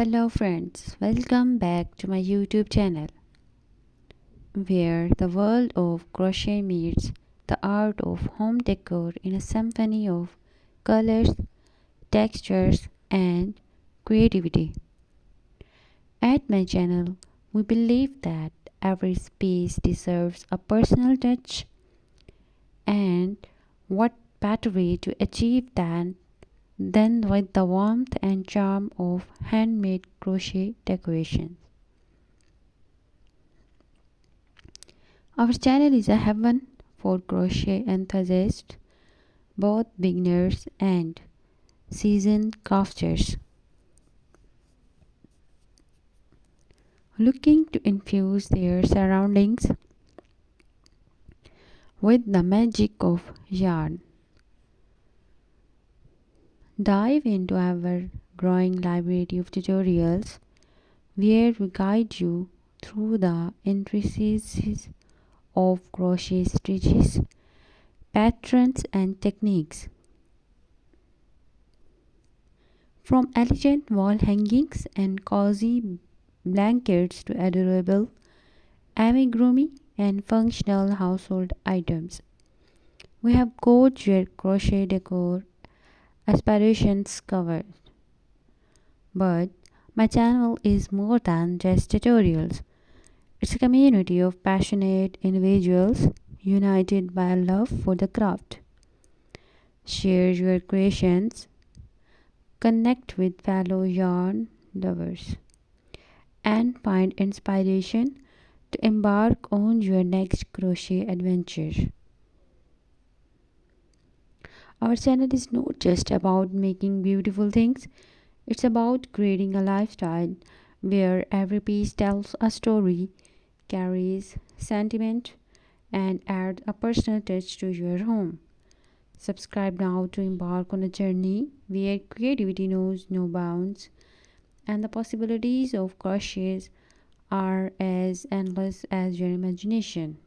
Hello friends, welcome back to my YouTube channel where the world of crochet meets the art of home decor in a symphony of colors, textures and creativity. At my channel, we believe that every space deserves a personal touch, and what better way to achieve that than with the warmth and charm of handmade crochet decorations. Our channel is a heaven for crochet enthusiasts, both beginners and seasoned crafters, looking to infuse their surroundings with the magic of yarn. Dive into our growing library of tutorials where we guide you through the intricacies of crochet stitches, patterns and techniques. From elegant wall hangings and cozy blankets to adorable amigurumi and functional household items, we have got your crochet decor aspirations covered. But my channel is more than just tutorials. It's a community of passionate individuals united by a love for the craft. Share your creations, connect with fellow yarn lovers, and find inspiration to embark on your next crochet adventure. Our channel is not just about making beautiful things, it's about creating a lifestyle where every piece tells a story, carries sentiment, and adds a personal touch to your home. Subscribe now to embark on a journey where creativity knows no bounds and the possibilities of crochets are as endless as your imagination.